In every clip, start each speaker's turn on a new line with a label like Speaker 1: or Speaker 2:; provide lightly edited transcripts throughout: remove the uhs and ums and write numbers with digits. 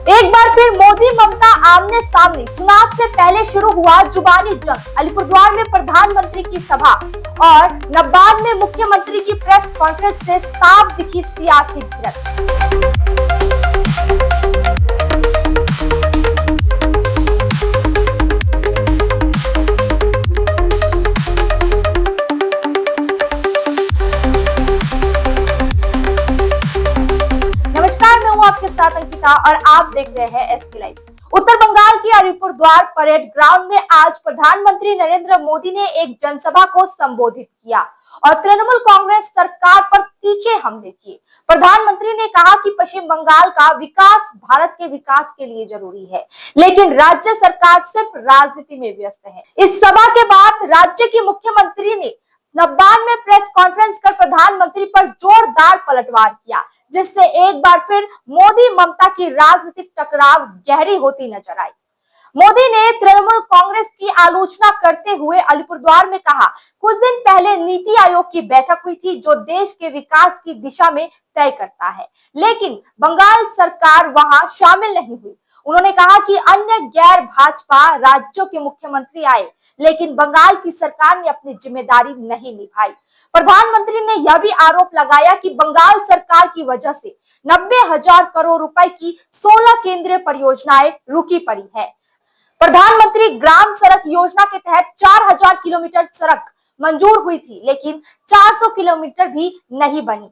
Speaker 1: एक बार फिर मोदी ममता आमने सामने। चुनाव से पहले शुरू हुआ जुबानी जंग। अलीपुरद्वार में प्रधानमंत्री की सभा और नब्बान में मुख्यमंत्री की प्रेस कॉन्फ्रेंस से साफ दिखी सियासी भिड़ंत। नमस्कार, मैं हूं आपके साथ अंकिता और आप देख रहे हैं एसके लाइव। उत्तर बंगाल के अलीपुरद्वार परेड ग्राउंड में आज प्रधानमंत्री नरेंद्र मोदी ने एक जनसभा को संबोधित किया और तृणमूल कांग्रेस सरकार पर तीखे हमले किए। प्रधानमंत्री ने कहा कि पश्चिम बंगाल का विकास भारत के विकास के लिए जरूरी है, लेकिन राज्य सरकार सिर्फ राजनीति में व्यस्त है। इस सभा के बाद राज्य की मुख्यमंत्री ने नब्बान में प्रेस कॉन्फ्रेंस कर प्रधानमंत्री पर जोरदार पलटवार किया, जिससे एक बार फिर मोदी ममता की राजनीतिक टकराव गहरी होती नजर आई। मोदी ने तृणमूल कांग्रेस की आलोचना करते हुए अलीपुरद्वार में कहा, कुछ दिन पहले नीति आयोग की बैठक हुई थी जो देश के विकास की दिशा में तय करता है, लेकिन बंगाल सरकार वहां शामिल नहीं हुई। उन्होंने कहा कि अन्य गैर भाजपा राज्यों के मुख्यमंत्री आए, लेकिन बंगाल की सरकार ने अपनी जिम्मेदारी नहीं निभाई। प्रधानमंत्री ने यह भी आरोप लगाया कि बंगाल सरकार की वजह से 90,000 करोड़ रुपए की 16 केंद्रीय परियोजनाएं रुकी पड़ी है। प्रधानमंत्री ग्राम सड़क योजना के तहत 4,000 किलोमीटर सड़क मंजूर हुई थी, लेकिन 400 किलोमीटर भी नहीं बनी।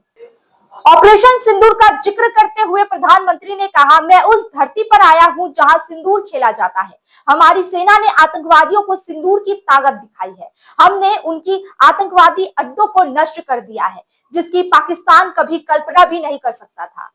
Speaker 1: ऑपरेशन सिंदूर का जिक्र करते हुए प्रधानमंत्री ने कहा, मैं उस धरती पर आया हूं जहां सिंदूर खेला जाता है। हमारी सेना ने आतंकवादियों को सिंदूर की ताकत दिखाई है। हमने उनकी आतंकवादी अड्डों को नष्ट कर दिया है, जिसकी पाकिस्तान कभी कल्पना भी नहीं कर सकता था।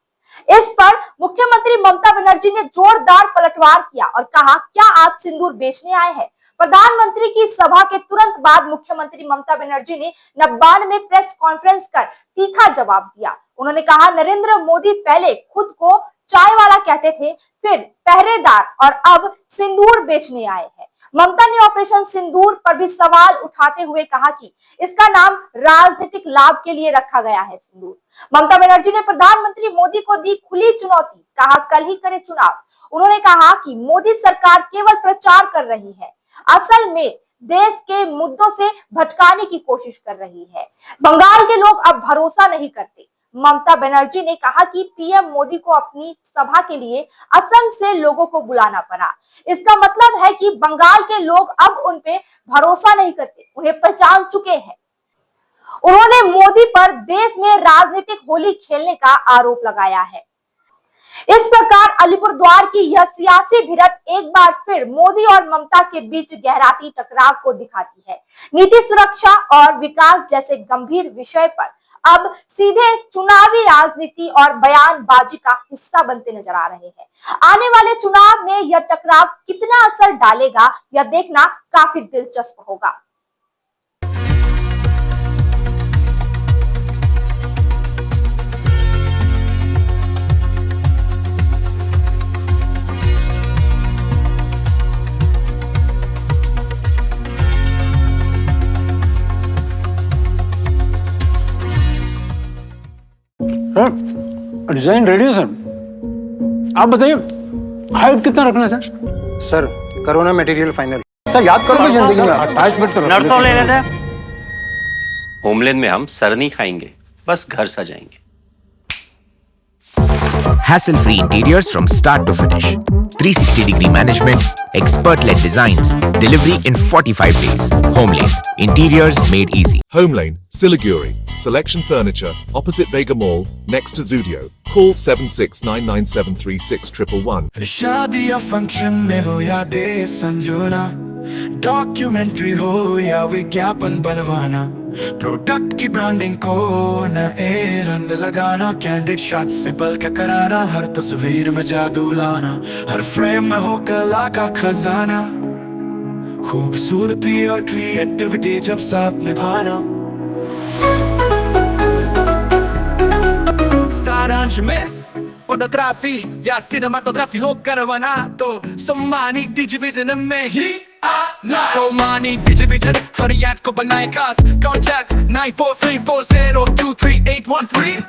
Speaker 1: इस पर मुख्यमंत्री ममता बनर्जी ने जोरदार पलटवार किया और कहा, क्या आप सिंदूर बेचने आए हैं? प्रधानमंत्री की सभा के तुरंत बाद मुख्यमंत्री ममता बनर्जी ने नब्बान में प्रेस कॉन्फ्रेंस कर तीखा जवाब दिया। उन्होंने कहा, नरेंद्र मोदी पहले खुद को चाय वाला कहते थे, फिर पहरेदार और अब सिंदूर बेचने आए हैं। ममता ने ऑपरेशन सिंदूर पर भी सवाल उठाते हुए कहा कि इसका नाम राजनीतिक लाभ के लिए रखा गया है सिंदूर। ममता बनर्जी ने प्रधानमंत्री मोदी को दी खुली चुनौती, कहा कल ही करे चुनाव। उन्होंने कहा कि मोदी सरकार केवल प्रचार कर रही है, असल में देश के मुद्दों से भटकाने की कोशिश कर रही है। बंगाल के लोग अब भरोसा नहीं करते। ममता बनर्जी ने कहा कि पीएम मोदी को अपनी सभा के लिए असम से लोगों को बुलाना पड़ा। इसका मतलब है कि बंगाल के लोग अब उन पे भरोसा नहीं करते, उन्हें पहचान चुके हैं। उन्होंने मोदी पर देश में राजनीतिक होली खेलने का आरोप लगाया है। इस प्रकार अलीपुरद्वार की यह सियासी भिड़ंत एक बार फिर मोदी और ममता के बीच गहराती टकराव को दिखाती है। नीति सुरक्षा और विकास जैसे गंभीर विषय पर अब सीधे चुनावी राजनीति और बयानबाजी का हिस्सा बनते नजर आ रहे हैं। आने वाले चुनाव में यह टकराव कितना असर डालेगा, यह देखना काफी दिलचस्प होगा।
Speaker 2: सर, डिजाइन रेडी है सर। आप बताइए हाइट कितना रखना है sir?
Speaker 3: Sir corona material final. Sir याद करो जिंदगी में अटैचमेंट तो
Speaker 4: नर्सों ले लेते हैं। होमलैंड में हम सरनी खाएंगे, बस घर सजाएंगे।
Speaker 5: Hassle-free interiors from start to finish. 360-degree management, expert-led designs, delivery in 45 days. Homelane, interiors made easy.
Speaker 6: Homelane, Siliguri, Selection Furniture, opposite Vega Mall, next to Zudio. Call 7699736111.
Speaker 7: शादी या फंक्शन में हो या डे संजोना, डॉक्यूमेंट्री हो या विज्ञापन बनवाना, product की ब्रांडिंग को नए रंग लगाना, कैंडिड शॉट से पल के कराना, हर तस्वीर में जादू लाना, हर फ्रेम में हो कला का खजाना, खूबसूरती और क्रिएटिविटी जब साथ निभाना। सारांश में फोटोग्राफी या सिनेमाटोग्राफी हो करवाना तो सोमानी डिजिविजन में ही आना। सोमानी डिजिविजन हर याद को बनाए खास। कॉन्टैक्ट 9434023813।